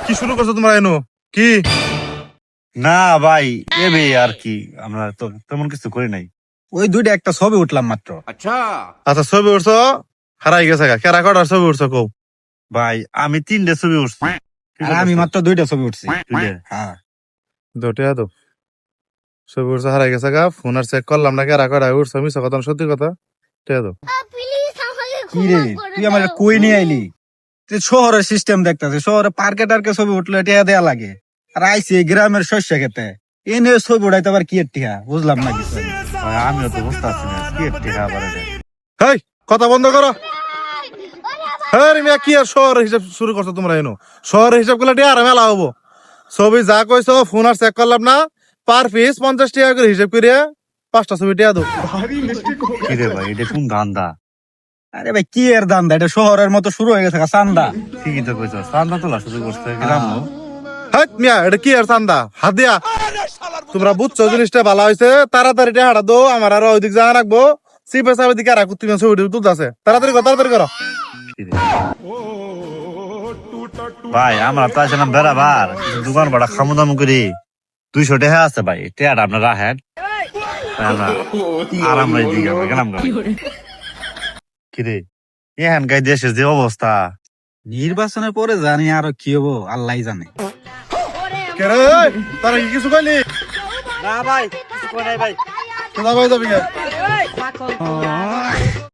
কি শুরু করছো তোমরা এনো? কি না ভাই এবে আর কি, আমরা তো তেমন কিছু করি নাই। ওই দুইটা একটা ছবি উঠলাম মাত্র। আচ্ছা ছবি উঠছো, হারাই গেছে গা। কেরা কটার ছবি উঠছো কও? ভাই আমি 3টে ছবি উঠছি। আর আমি মাত্র দুইটা ছবি উঠছি। দুইটা? হ্যাঁ দুটিয়া তো ছবি উঠছো, হারাই গেছে গা। ফোন আর চেক করলাম না কেরা কটা উঠছো। মিছা কথা না সত্যি কথা। টিয়া তো কি রে, তুই আমার কই নিয়ে আইলি? তুই শহরের সিস্টেম দেখতেছিস, শহরে পার্কে টার্কে ছবি উঠলে টিয়া দেয়া লাগে। আর আইসি গ্রামের শস্য খেতে এনে ছবি উঠাইতে আবার কি টিয়া, বুঝলাম না কিছু। ভাই আমিও তো বুঝতে পারছি না কি একটি খাবার এটা। হেই কথা বন্ধ করো। হ্যাঁ মিয়া কি আর শহরের হিসাব শুরু করছো তোমরা এনো? শহরের হিসাব করলে টিয়া আর মেলা হবো। ছবি যা কইছো ফোন আর চেক করলাম না, পার পিস 50 টাকা করে হিসাব করিয়া 5টা ছবি টিয়া দাও। কি রে ভাই এটা কোন ধান্দা? আরে ভাই কি এর দান্দা, এটা শহরের মতো শুরু হয়ে গেছে চান্দা। ঠিকই তো কইছো, চান্দা তোলা শুরু করছে গ্রাম। হাট মিয়া এটা কি আর চান্দা? হাত দিয়া তোমরা বুঝছো জিনিসটা ভালো হয়েছে। তাড়াতাড়ি টেহাটা দো, আমার আরো ওইদিক যা রাখবো। সিপে সাপের দিকে রাখো, তুমি ছবি তুলতেছে। তাড়াতাড়ি করো, তাড়াতাড়ি করো। ভাই আমরা তো আসলাম বেড়াবার, দোকান ভাড়া খামু দামু করি 200 টাকা আছে ভাই, টেয়াটা আপনার রাখেন। আমরা আরাম রাই দিকে আমরা গেলাম গা। কিরে এখান গাই দেশের যে অবস্থা, নির্বাচনের পরে জানি আরো কি হবো আল্লাহ জানে। কে রে তারা কি কিছু কইলি? না ভাই কিছু কই নাই ভাই। কোথা কই যাবি?